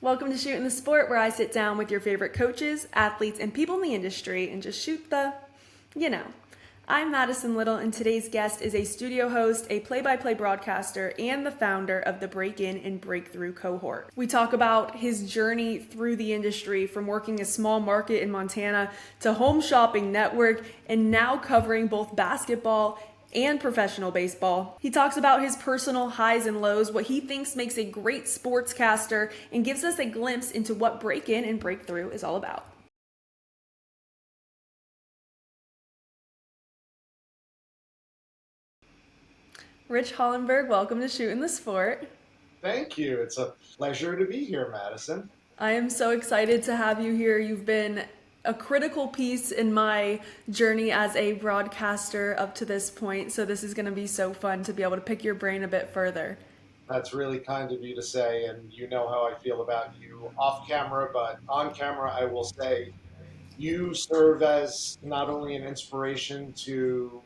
Welcome to Shootin the Sport, where I sit down with your favorite coaches, athletes, and people in the industry and just shoot the, you know. I'm Matison Little, and today's guest is a studio host, a play-by-play broadcaster, and the founder of the Break-In and Breakthrough cohort. We talk about his journey through the industry, from working a small market in Montana to Home Shopping Network, and now covering both basketball and professional baseball. He talks about his personal highs and lows, what he thinks makes a great sportscaster, and gives us a glimpse into what break-in and breakthrough is all about. Rich Hollenberg, welcome to Shootin the Sport. Thank you. It's a pleasure to be here, Madison. I am so excited to have you here. You've been a critical piece in my journey as a broadcaster up to this point, so this is going to be so fun to be able to pick your brain a bit further. That's really kind of you to say, and you know how I feel about you off camera, but on camera, I will say you serve as not only an inspiration to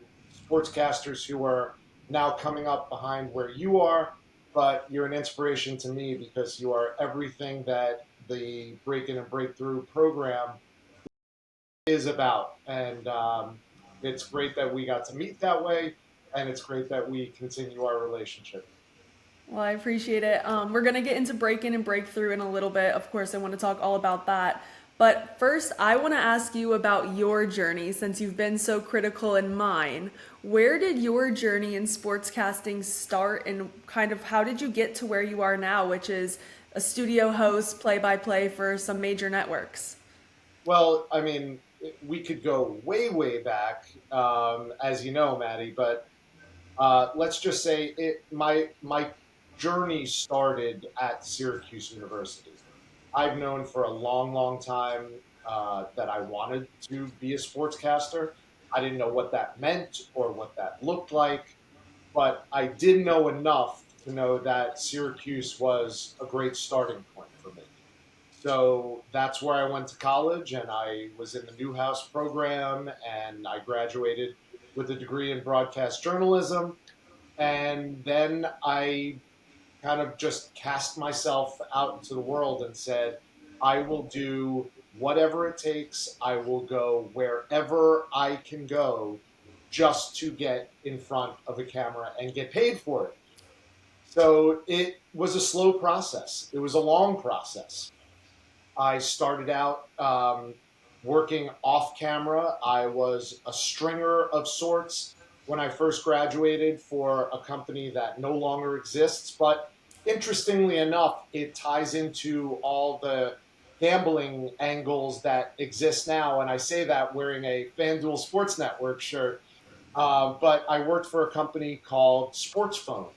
sportscasters who are now coming up behind where you are, but you're an inspiration to me because you are everything that the Break In and Breakthrough program is about. And it's great that we got to meet that way, and it's great that we continue our relationship. Well, I appreciate it. We're going to get into break-in and breakthrough in a little bit. Of course, I want to talk all about that. But first, I want to ask you about your journey since you've been so critical in mine. Where did your journey in sportscasting start, and kind of how did you get to where you are now, which is a studio host, play-by-play for some major networks? Well, I mean, we could go way, way back, as you know, Maddie, but let's just say my journey started at Syracuse University. I've known for a long, long time that I wanted to be a sportscaster. I didn't know what that meant or what that looked like, but I did know enough to know that Syracuse was a great starting point for me. So that's where I went to college, and I was in the Newhouse program, and I graduated with a degree in broadcast journalism. And then I kind of just cast myself out into the world and said, I will do whatever it takes. I will go wherever I can go just to get in front of a camera and get paid for it. So it was a slow process. It was a long process. I started out working off camera. I was a stringer of sorts when I first graduated for a company that no longer exists. But interestingly enough, it ties into all the gambling angles that exist now. And I say that wearing a FanDuel Sports Network shirt. But I worked for a company called Sports Phone.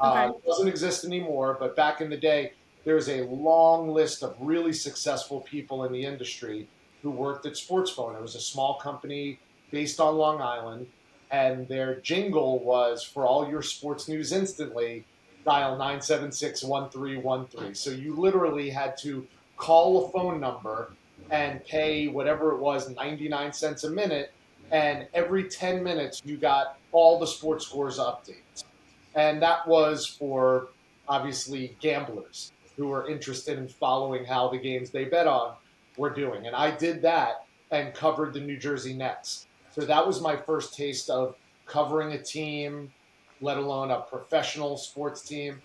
Okay. It doesn't exist anymore, but back in the day, there's a long list of really successful people in the industry who worked at Sports Phone. It was a small company based on Long Island, and their jingle was for all your sports news instantly, dial 976-1313. So you literally had to call a phone number and pay whatever it was, 99 cents a minute, and every 10 minutes you got all the sports scores updates. And that was for obviously gamblers who were interested in following how the games they bet on were doing. And I did that and covered the New Jersey Nets. So that was my first taste of covering a team, let alone a professional sports team.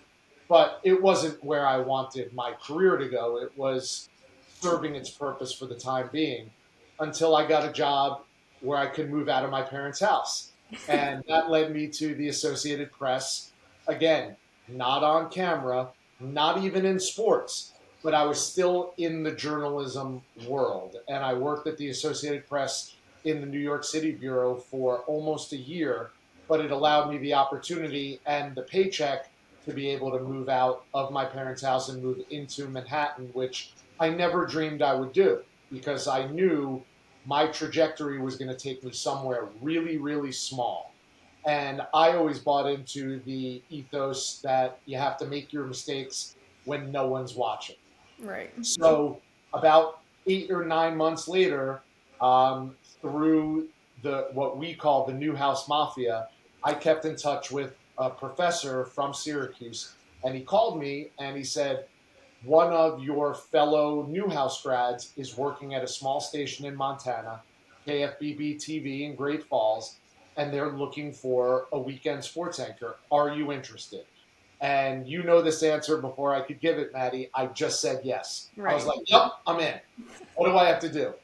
But it wasn't where I wanted my career to go. It was serving its purpose for the time being until I got a job where I could move out of my parents' house. And that led me to the Associated Press. Again, not on camera, not even in sports, but I was still in the journalism world. And I worked at the Associated Press in the New York City bureau for almost a year, but it allowed me the opportunity and the paycheck to be able to move out of my parents' house and move into Manhattan, which I never dreamed I would do because I knew my trajectory was going to take me somewhere really, really small. And I always bought into the ethos that you have to make your mistakes when no one's watching. Right. So about 8 or 9 months later, through the what we call the Newhouse Mafia, I kept in touch with a professor from Syracuse, and he called me and he said, one of your fellow Newhouse grads is working at a small station in Montana, KFBB TV in Great Falls, and they're looking for a weekend sports anchor. Are you interested? And you know this answer before I could give it, Maddie. I just said yes. I was Right. like, yep, I'm in. What do I have to do?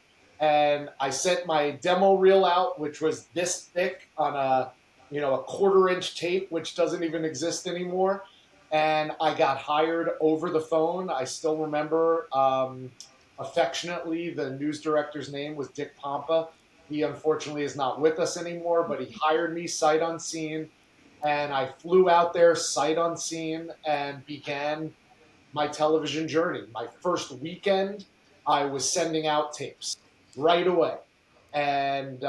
And I sent my demo reel out, which was this thick on a quarter-inch tape, which doesn't even exist anymore. And I got hired over the phone. I still remember affectionately the news director's name was Dick Pompa. He unfortunately is not with us anymore, but he hired me sight unseen, and I flew out there sight unseen and began my television journey. My first weekend, I was sending out tapes right away. And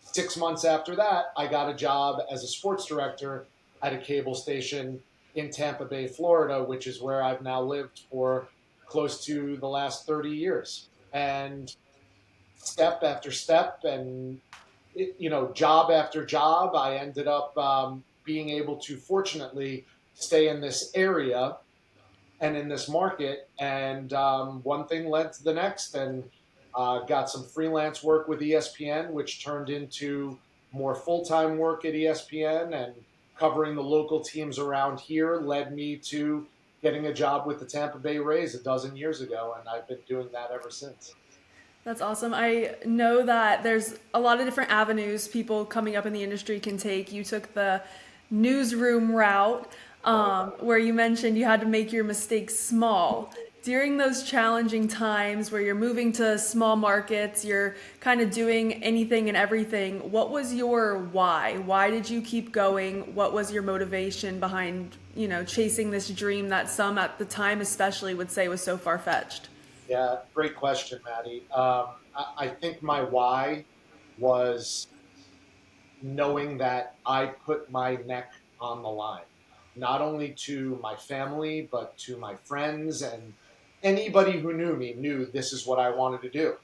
6 months after that, I got a job as a sports director at a cable station in Tampa Bay, Florida, which is where I've now lived for close to the last 30 years. And step after step and job after job, I ended up being able to fortunately stay in this area and in this market. And one thing led to the next, and got some freelance work with ESPN, which turned into more full-time work at ESPN, and covering the local teams around here led me to getting a job with the Tampa Bay Rays a dozen years ago, and I've been doing that ever since. That's awesome. I know that there's a lot of different avenues people coming up in the industry can take. You took the newsroom route, Right. where you mentioned you had to make your mistakes small. During those challenging times where you're moving to small markets, you're kind of doing anything and everything, what was your why? Why did you keep going? What was your motivation behind, chasing this dream that some at the time especially would say was so far-fetched? Yeah, great question, Maddie. I think my why was knowing that I put my neck on the line, not only to my family, but to my friends, and anybody who knew me knew this is what I wanted to do.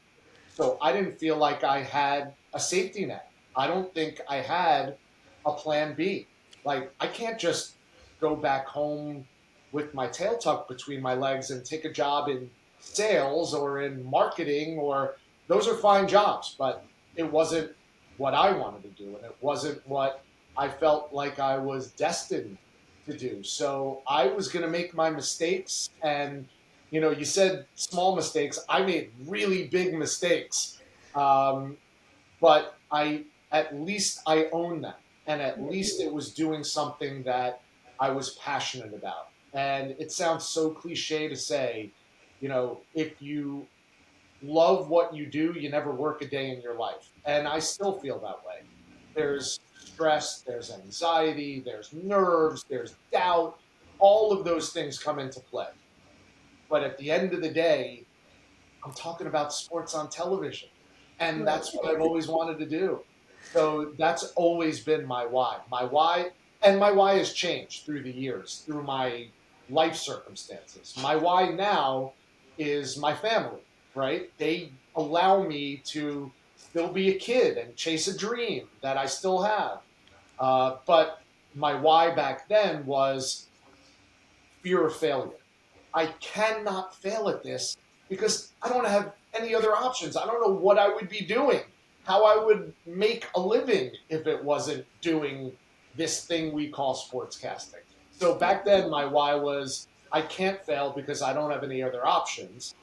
So I didn't feel like I had a safety net. I don't think I had a plan B. Like, I can't just go back home with my tail tucked between my legs and take a job in sales or in marketing, or those are fine jobs, but it wasn't what I wanted to do, and it wasn't what I felt like I was destined to do. So I was going to make my mistakes. And you said small mistakes. I made really big mistakes, um, but I at least I owned them, and at least it was doing something that I was passionate about. And it sounds so cliche to say, if you love what you do, you never work a day in your life. And I still feel that way. There's stress, there's anxiety, there's nerves, there's doubt. All of those things come into play. But at the end of the day, I'm talking about sports on television. And Right. that's what I've always wanted to do. So that's always been my why. My why has changed through the years, through my life circumstances. My why now is my family, right? They allow me to still be a kid and chase a dream that I still have. But my why back then was fear of failure. I cannot fail at this because I don't have any other options. I don't know what I would be doing, how I would make a living if it wasn't doing this thing we call sportscasting. So back then, my why was I can't fail because I don't have any other options.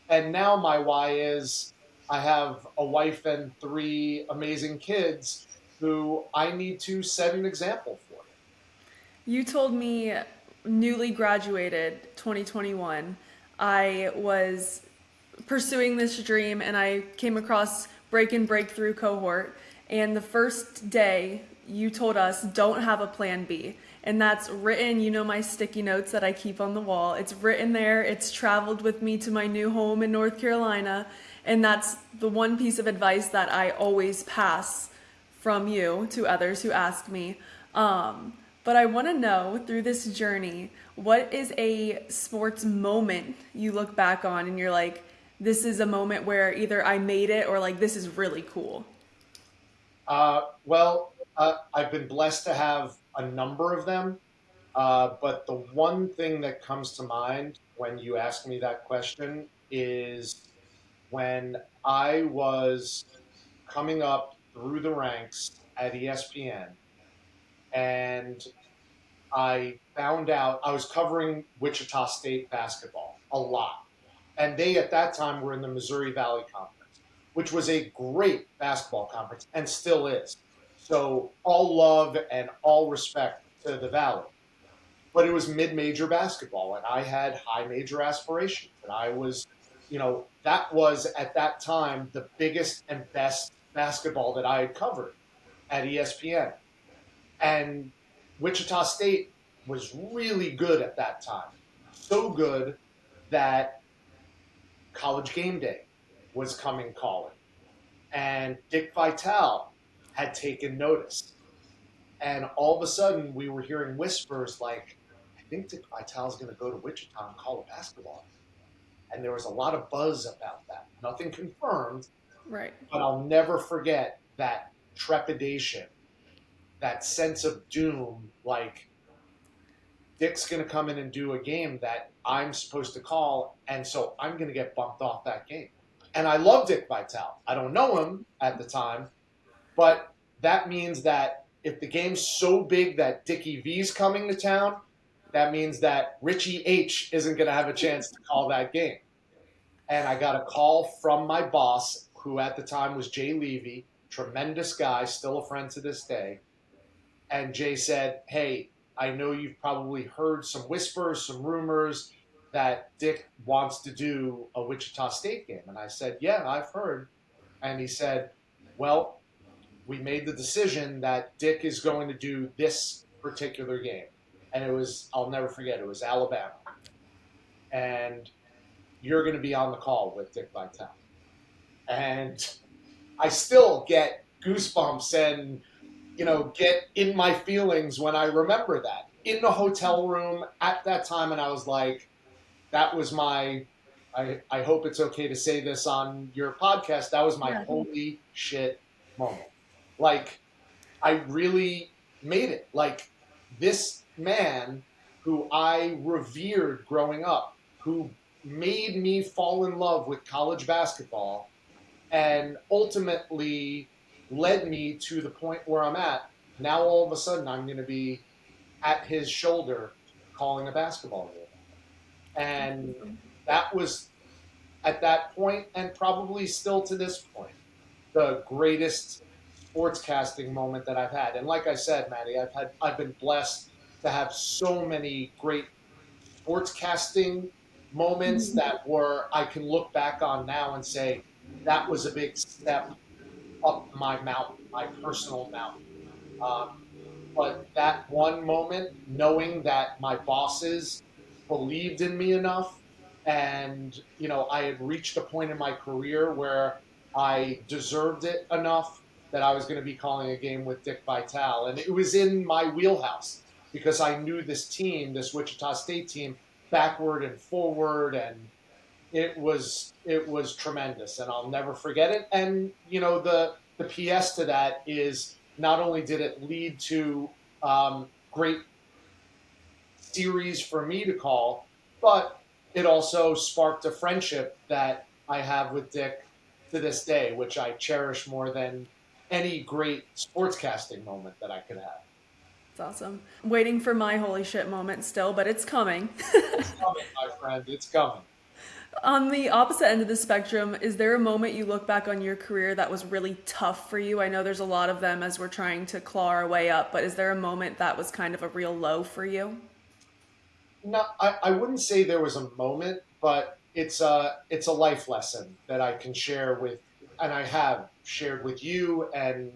And now my why is I have a wife and three amazing kids who I need to set an example for. You told me newly graduated 2021. I was pursuing this dream and I came across Break and Breakthrough cohort. And the first day, you told us don't have a plan B. And that's written, my sticky notes that I keep on the wall. It's written there, it's traveled with me to my new home in North Carolina. And that's the one piece of advice that I always pass from you to others who ask me. But I want to know through this journey, what is a sports moment you look back on and you're like, this is a moment where either I made it or like, this is really cool? I've been blessed to have a number of them. But the one thing that comes to mind when you ask me that question is when I was coming up through the ranks at ESPN and I found out I was covering Wichita State basketball a lot. And they at that time were in the Missouri Valley Conference, which was a great basketball conference and still is. So all love and all respect to the Valley. But it was mid-major basketball, and I had high-major aspirations. And I was, that was at that time the biggest and best basketball that I had covered at ESPN. And Wichita State was really good at that time. So good that College Game Day was coming calling. And Dick Vitale had taken notice. And all of a sudden, we were hearing whispers like, I think Dick Vitale's going to go to Wichita and call a basketball. And there was a lot of buzz about that. Nothing confirmed, Right. but I'll never forget that trepidation, that sense of doom, like Dick's going to come in and do a game that I'm supposed to call, and so I'm going to get bumped off that game. And I love Dick Vitale. I don't know him at the time, but that means that if the game's so big that Dickie V's coming to town, that means that Richie H isn't going to have a chance to call that game. And I got a call from my boss, who at the time was Jay Levy, tremendous guy, still a friend to this day. And Jay said, hey, I know you've probably heard some whispers, some rumors that Dick wants to do a Wichita State game. And I said, yeah, I've heard. And he said, well, we made the decision that Dick is going to do this particular game. And it was, I'll never forget, it was Alabama. And you're going to be on the call with Dick Vitale. And I still get goosebumps and, get in my feelings when I remember that. In the hotel room at that time, and I was like, that was my, I hope it's okay to say this on your podcast, that was my holy shit moment. Like, I really made it. Like, this man who I revered growing up, who made me fall in love with college basketball and ultimately led me to the point where I'm at. Now all of a sudden I'm going to be at his shoulder calling a basketball game. And that was at that point, and probably still to this point, the greatest sportscasting moment that I've had. And like I said, Maddie, I've been blessed to have so many great sportscasting moments that were I can look back on now and say that was a big step up my mountain, my personal mountain. But that one moment, knowing that my bosses believed in me enough, and I had reached a point in my career where I deserved it enough that I was going to be calling a game with Dick Vitale, and it was in my wheelhouse because I knew this team, this Wichita State team, backward and forward, and it was tremendous, and I'll never forget it. And the PS to that is not only did it lead to great series for me to call, but it also sparked a friendship that I have with Dick to this day, which I cherish more than any great sportscasting moment that I could have. It's awesome. I'm waiting for my holy shit moment still, but it's coming. It's coming, my friend. It's coming. On the opposite end of the spectrum, is there a moment you look back on your career that was really tough for you? I know there's a lot of them as we're trying to claw our way up, but is there a moment that was kind of a real low for you? No, I wouldn't say there was a moment, but it's a life lesson that I can share with, and I have shared with you and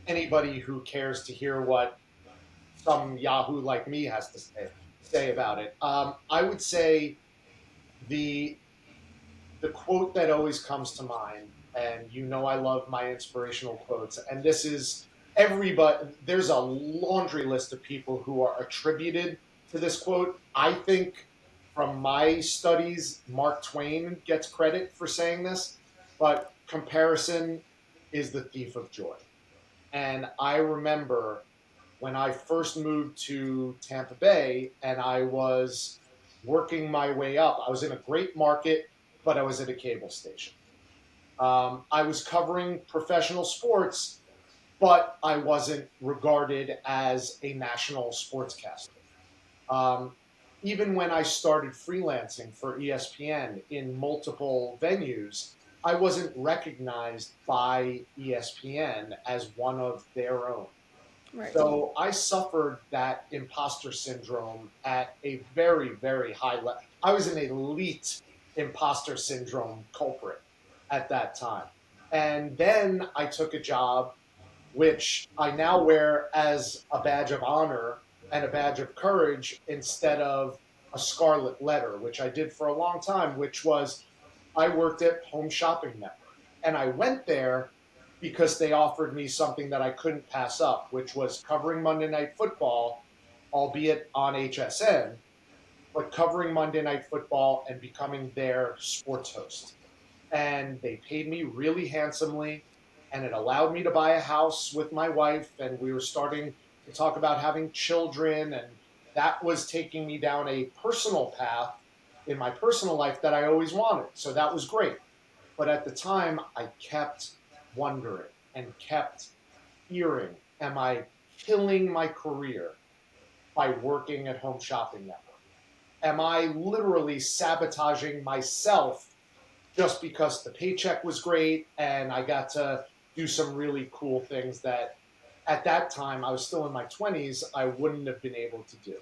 anybody who cares to hear what some Yahoo like me has to say about it. I would say the quote that always comes to mind, and I love my inspirational quotes, and this is everybody, there's a laundry list of people who are attributed to this quote. I think from my studies, Mark Twain gets credit for saying this, but comparison is the thief of joy. And I remember when I first moved to Tampa Bay and I was working my way up. I was in a great market, but I was at a cable station. I was covering professional sports, but I wasn't regarded as a national sportscaster. Um, Even when I started freelancing for ESPN in multiple venues, I wasn't recognized by ESPN as one of their own. Right. So I suffered that imposter syndrome at a very, very high level. I was an elite imposter syndrome culprit at that time. And then I took a job which I now wear as a badge of honor and a badge of courage instead of a scarlet letter, which I did for a long time, which was I worked at Home Shopping Network. And I went there because they offered me something that I couldn't pass up, which was covering Monday Night Football, albeit on HSN, but covering Monday Night Football and becoming their sports host. And they paid me really handsomely, and it allowed me to buy a house with my wife, and we were starting to talk about having children, and that was taking me down a personal path in my personal life that I always wanted. So that was great. But at the time, I kept wondering and kept fearing, am I killing my career by working at Home Shopping Network? Am I literally sabotaging myself just because the paycheck was great and I got to do some really cool things that at that time, I was still in my 20s, I wouldn't have been able to do?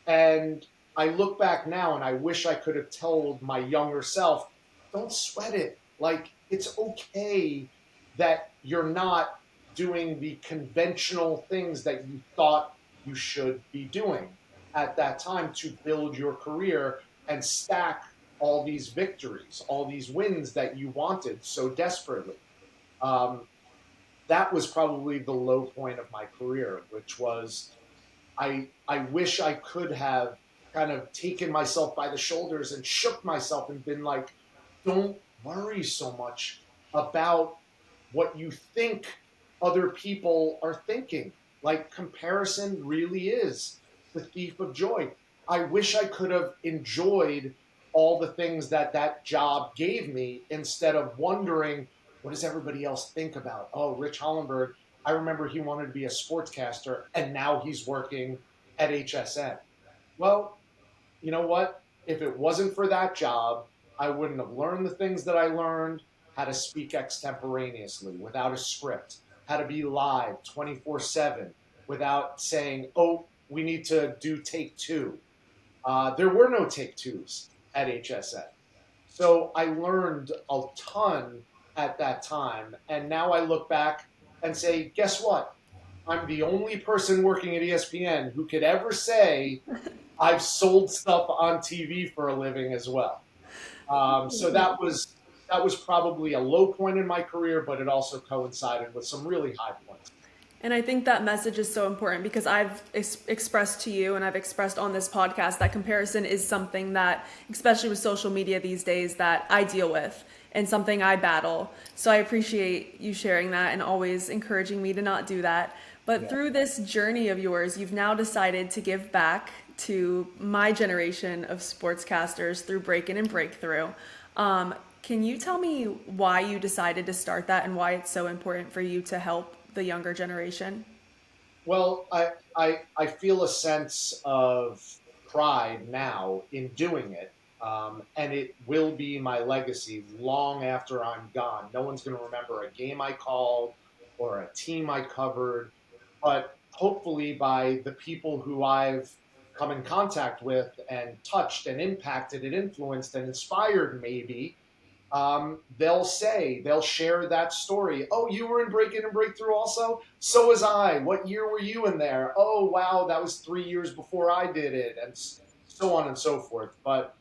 And I look back now and I wish I could have told my younger self, don't sweat it. Like, it's okay that you're not doing the conventional things that you thought you should be doing at that time to build your career and stack all these victories, all these wins that you wanted so desperately. Um, that was probably the low point of my career, which was I wish I could have kind of taken myself by the shoulders and shook myself and been like, don't worry so much about what you think other people are thinking. Like, comparison really is the thief of joy. I wish I could have enjoyed all the things that that job gave me instead of wondering, what does everybody else think about? Oh, Rich Hollenberg, I remember he wanted to be a sportscaster and now he's working at HSN. Well, you know what? If it wasn't for that job, I wouldn't have learned the things that I learned, how to speak extemporaneously without a script, how to be live 24/7 without saying, oh, we need to do take two. There were no take twos at HSN. So I learned a ton at that time. And now I look back and say, guess what? I'm the only person working at ESPN who could ever say I've sold stuff on TV for a living as well. So that was probably a low point in my career, but it also coincided with some really high points. And I think that message is so important because I've expressed to you and I've expressed on this podcast that comparison is something that, especially with social media these days, that I deal with and something I battle. So I appreciate you sharing that and always encouraging me to not do that. But through this journey of yours, you've now decided to give back to my generation of sportscasters through Break-In and Breakthrough. Can you tell me why you decided to start that and why it's so important for you to help the younger generation? Well, I feel a sense of pride now in doing it, and it will be my legacy long after I'm gone. No one's going to remember a game I called or a team I covered, but hopefully by the people who I've come in contact with and touched and impacted and influenced and inspired maybe, they'll share that story. Oh, you were in Break-In and Breakthrough also? So was I. What year were you in there? Oh, wow, that was 3 years before I did it, and so on and so forth. But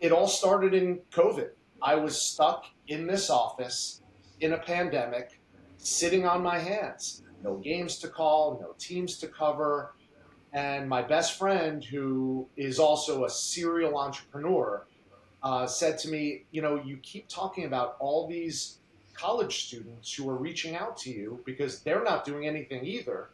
it all started in COVID. I was stuck in this office in a pandemic, sitting on my hands. No games to call, no teams to cover. And my best friend, who is also a serial entrepreneur, said to me, you keep talking about all these college students who are reaching out to you because they're not doing anything either.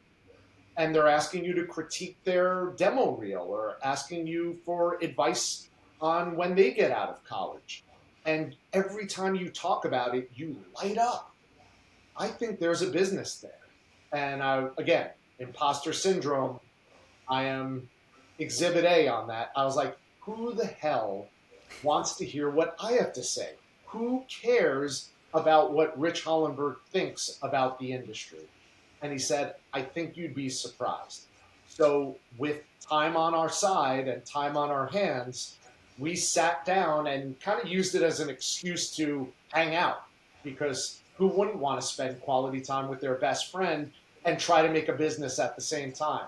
and they're asking you to critique their demo reel or asking you for advice on when they get out of college. And every time you talk about it, you light up. I think there's a business there. And again, imposter syndrome, I am exhibit A on that. I was like, who the hell wants to hear what I have to say? Who cares about what Rich Hollenberg thinks about the industry? And he said, I think you'd be surprised. So, with time on our side and time on our hands, we sat down and kind of used it as an excuse to hang out, because who wouldn't want to spend quality time with their best friend and try to make a business at the same time?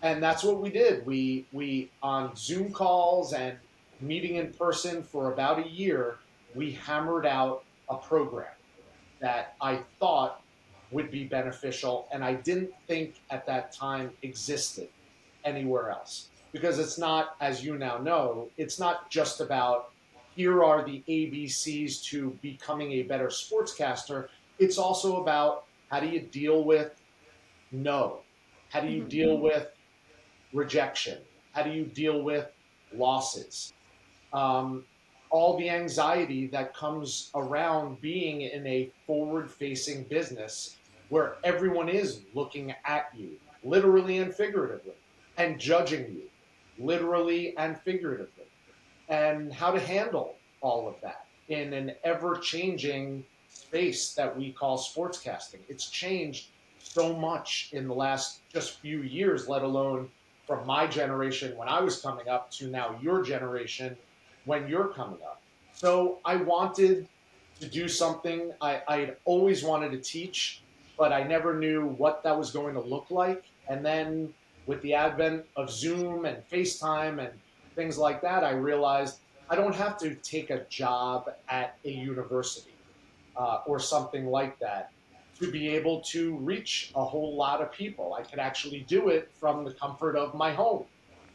And that's what we did. We on Zoom calls and meeting in person for about a year, we hammered out a program that I thought would be beneficial, and I didn't think at that time existed anywhere else. Because it's not, as you now know, it's not just about here are the ABCs to becoming a better sportscaster. It's also about how do you deal with no? How do you deal with rejection? How do you deal with losses? All the anxiety that comes around being in a forward-facing business where everyone is looking at you, literally and figuratively, and judging you, literally and figuratively, and how to handle all of that in an ever-changing space that we call sportscasting. It's changed so much in the last just few years, let alone from my generation when I was coming up to now your generation when you're coming up. So I wanted to do something. I had always wanted to teach, but I never knew what that was going to look like. And then with the advent of Zoom and FaceTime and things like that, I realized I don't have to take a job at a university or something like that to be able to reach a whole lot of people. I could actually do it from the comfort of my home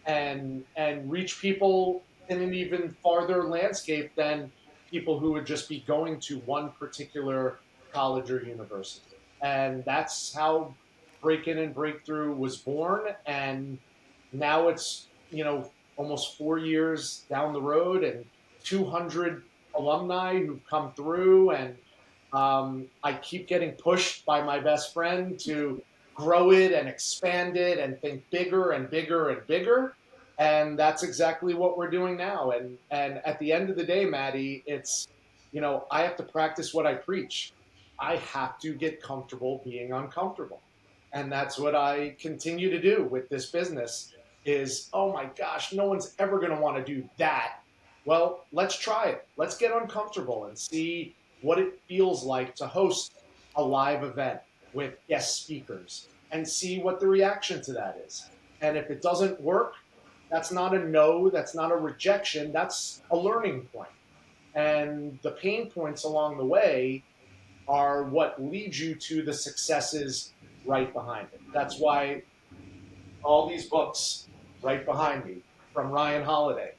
and reach people in an even farther landscape than people who would just be going to one particular college or university. And that's how Break In and Breakthrough was born. And now it's, almost 4 years down the road and 200 alumni who've come through. And I keep getting pushed by my best friend to grow it and expand it and think bigger and bigger and bigger. And that's exactly what we're doing now. And at the end of the day, Maddie, it's, I have to practice what I preach. I have to get comfortable being uncomfortable. And that's what I continue to do with this business is, oh my gosh, no one's ever going to want to do that. Well, let's try it. Let's get uncomfortable and see what it feels like to host a live event with guest speakers and see what the reaction to that is. And if it doesn't work, that's not a no, that's not a rejection, that's a learning point. And the pain points along the way are what leads you to the successes right behind it. That's why all these books right behind me from Ryan Holiday,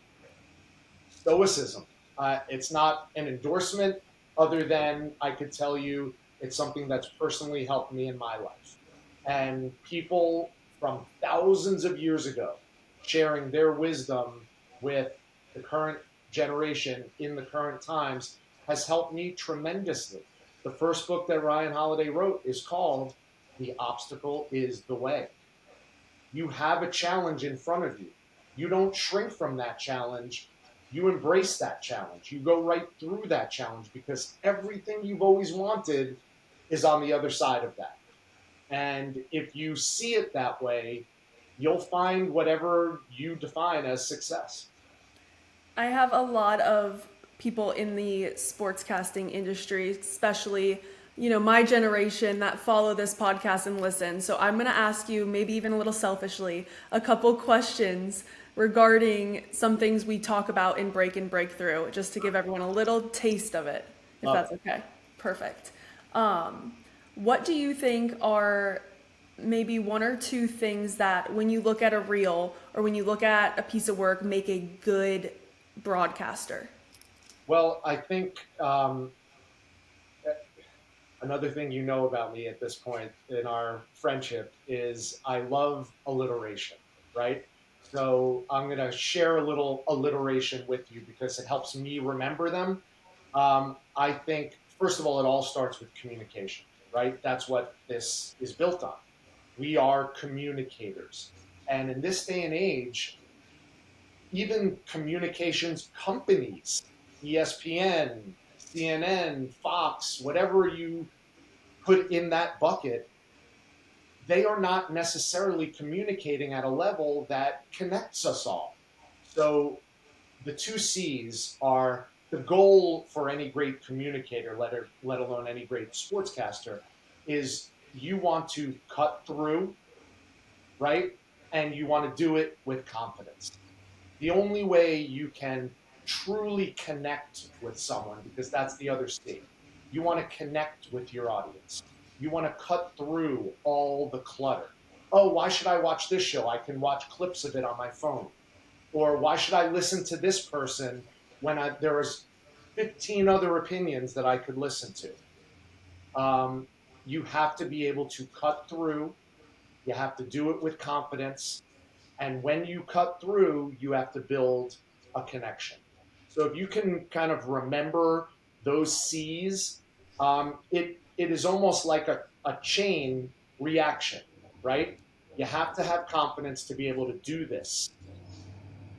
Stoicism. It's not an endorsement other than I could tell you it's something that's personally helped me in my life. And people from thousands of years ago sharing their wisdom with the current generation in the current times has helped me tremendously. The first book that Ryan Holiday wrote is called The Obstacle is the Way. You have a challenge in front of you. You don't shrink from that challenge. You embrace that challenge. You go right through that challenge because everything you've always wanted is on the other side of that. And if you see it that way, you'll find whatever you define as success. I have a lot of people in the sportscasting industry, especially, my generation that follow this podcast and listen. So I'm going to ask you, maybe even a little selfishly, a couple questions regarding some things we talk about in Break and Breakthrough, just to give everyone a little taste of it, if that's okay. Perfect. What do you think are maybe one or two things that when you look at a reel or when you look at a piece of work make a good broadcaster? Well, I think another thing you know about me at this point in our friendship is I love alliteration, right? So I'm going to share a little alliteration with you because it helps me remember them. I think, first of all, it all starts with communication, right? That's what this is built on. We are communicators. And in this day and age, even communications companies, ESPN, CNN, Fox, whatever you put in that bucket, they are not necessarily communicating at a level that connects us all. So the two C's are the goal for any great communicator, let alone any great sportscaster, is you want to cut through, right? And you want to do it with confidence. The only way you can truly connect with someone, because that's the other C, you want to connect with your audience. You want to cut through all the clutter. Oh, why should I watch this show? I can watch clips of it on my phone. Or why should I listen to this person when there is 15 other opinions that I could listen to? You have to be able to cut through. You have to do it with confidence. And when you cut through, you have to build a connection. So if you can kind of remember those C's, it is almost like a chain reaction, right? You have to have confidence to be able to do this.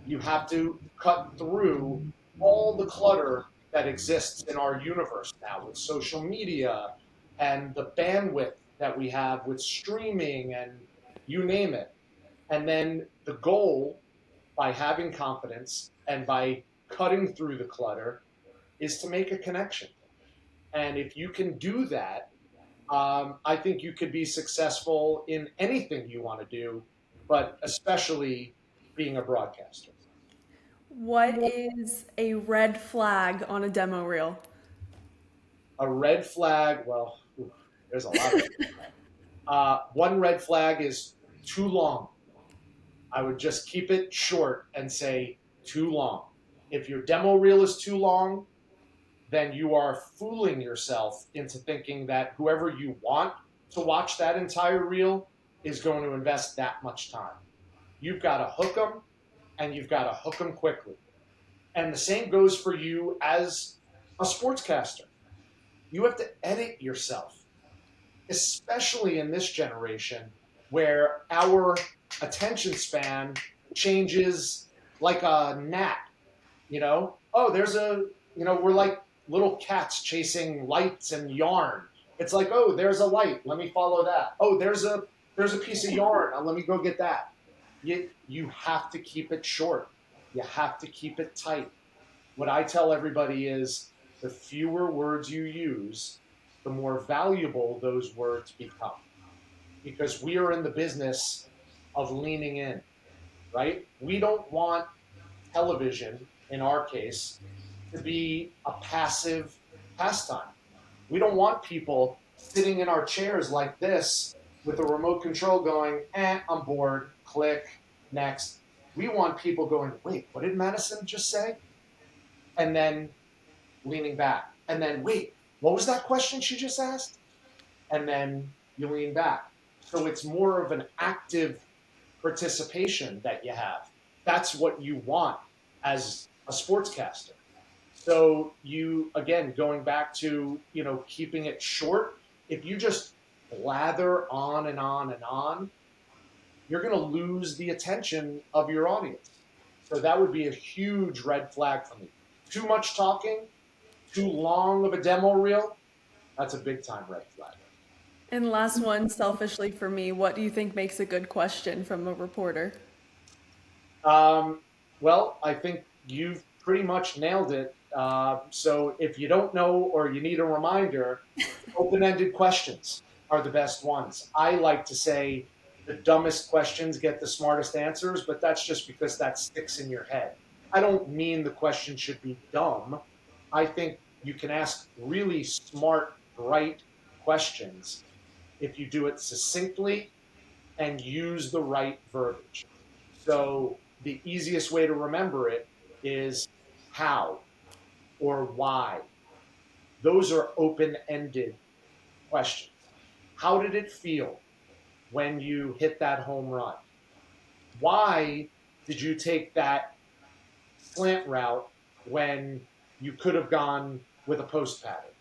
You have to cut through all the clutter that exists in our universe now with social media and the bandwidth that we have with streaming and you name it. And then the goal, by having confidence and by cutting through the clutter, is to make a connection. And if you can do that, I think you could be successful in anything you want to do, but especially being a broadcaster. What is a red flag on a demo reel? A red flag, well, there's a lot of them. One red flag is too long. I would just keep it short and say too long. If your demo reel is too long, then you are fooling yourself into thinking that whoever you want to watch that entire reel is going to invest that much time. You've got to hook them, and you've got to hook them quickly. And the same goes for you as a sportscaster. You have to edit yourself, especially in this generation where our attention span changes like a gnat. Oh, we're like little cats chasing lights and yarn. It's like, oh, there's a light, let me follow that. Oh, there's a piece of yarn, let me go get that. You have to keep it short. You have to keep it tight. What I tell everybody is the fewer words you use, the more valuable those words become, because we are in the business of leaning in, right? We don't want television, in our case, to be a passive pastime. We don't want people sitting in our chairs like this with a remote control going, I'm bored, click, next. We want people going, wait, what did Matison just say? And then leaning back. And then, wait, what was that question she just asked? And then you lean back. So it's more of an active participation that you have. That's what you want as a sportscaster. So you, again, going back to, keeping it short, if you just blather on and on and on, you're going to lose the attention of your audience. So that would be a huge red flag for me. Too much talking, too long of a demo reel, that's a big time red flag. And last one, selfishly for me, what do you think makes a good question from a reporter? Well, I think you've pretty much nailed it. So if you don't know or you need a reminder, open-ended questions are the best ones. I like to say the dumbest questions get the smartest answers, but that's just because that sticks in your head. I don't mean the question should be dumb. I think you can ask really smart, bright questions if you do it succinctly and use the right verbiage. So the easiest way to remember it is how or why. Those are open-ended questions. How did it feel when you hit that home run? Why did you take that slant route when you could have gone with a post pattern?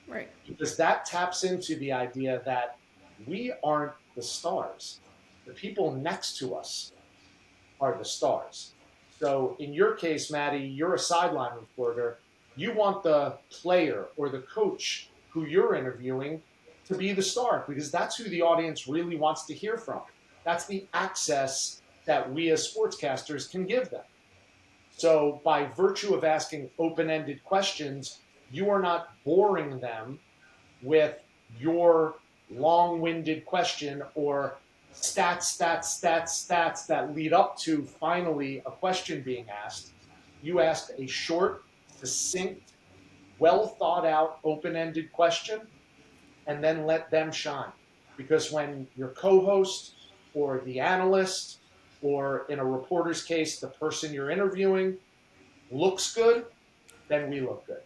Right. Because that taps into the idea that we aren't the stars. The people next to us are the stars. So in your case, Maddie, you're a sideline reporter. You want the player or the coach who you're interviewing to be the star because that's who the audience really wants to hear from. That's the access that we as sportscasters can give them. So by virtue of asking open-ended questions, you are not boring them with your long-winded question or stats that lead up to finally a question being asked. You ask a short, succinct, well thought out, open-ended question, and then let them shine. Because when your co-host or the analyst, or in a reporter's case, the person you're interviewing looks good, then we look good.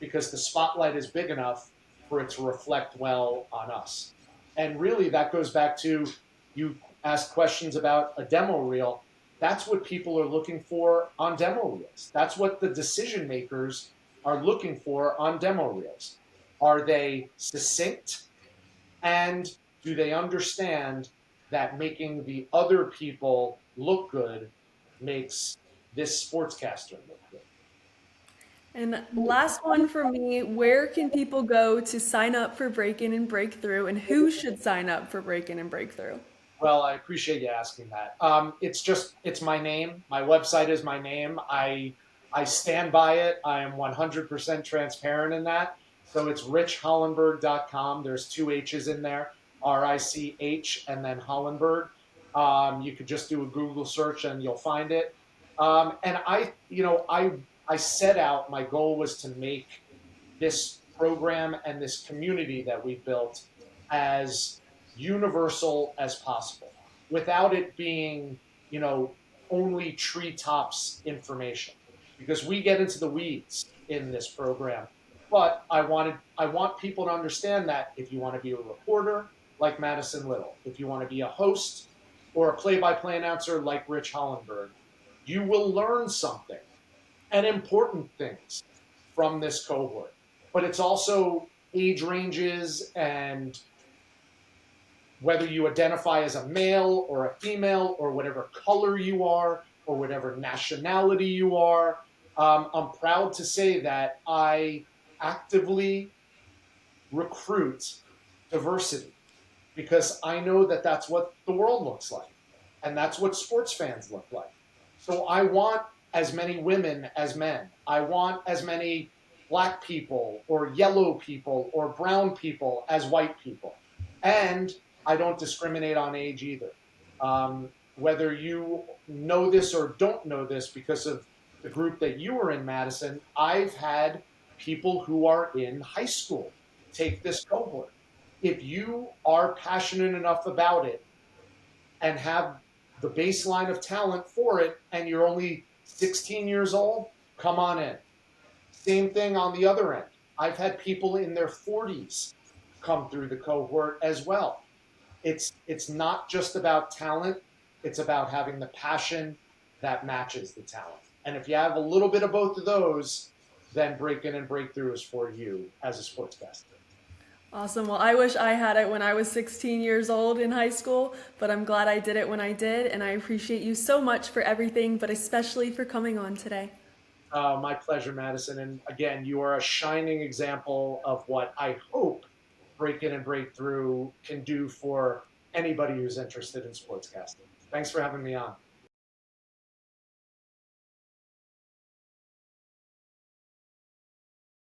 Because the spotlight is big enough for it to reflect well on us. And really that goes back to, you asked questions about a demo reel. That's what people are looking for on demo reels. That's what the decision makers are looking for on demo reels. Are they succinct? And do they understand that making the other people look good makes this sportscaster look good? And last one for me, where can people go to sign up for Break In and Breakthrough, and who should sign up for Break In and Breakthrough? Well, I appreciate you asking that. It's my name. My website is my name. I stand by it. I am 100% transparent in that. So it's richhollenberg.com. There's two H's in there, RICH and then Hollenberg. You could just do a Google search and you'll find it. And I set out, my goal was to make this program and this community that we built as universal as possible without it being, only treetops information, because we get into the weeds in this program. But I want people to understand that if you want to be a reporter like Matison Little, if you want to be a host or a play-by-play announcer like Rich Hollenberg, you will learn something and important things from this cohort. But it's also age ranges and whether you identify as a male or a female or whatever color you are or whatever nationality you are. I'm proud to say that I actively recruit diversity because I know that that's what the world looks like and that's what sports fans look like. So I want as many women as men. I want as many black people or yellow people or brown people as white people. And I don't discriminate on age either. Whether you know this or don't know this because of the group that you were in, Matison, I've had people who are in high school take this cohort. If you are passionate enough about it and have the baseline of talent for it and you're only 16 years old, come on in. Same thing on the other end. I've had people in their 40s come through the cohort as well. It's not just about talent, it's about having the passion that matches the talent. And if you have a little bit of both of those, then Break In and Breakthrough is for you as a sportscaster. Awesome. Well, I wish I had it when I was 16 years old in high school, but I'm glad I did it when I did, and I appreciate you so much for everything, but especially for coming on today. My pleasure, Matison. And again, you are a shining example of what I hope Break In and Breakthrough can do for anybody who's interested in sportscasting. Thanks for having me on.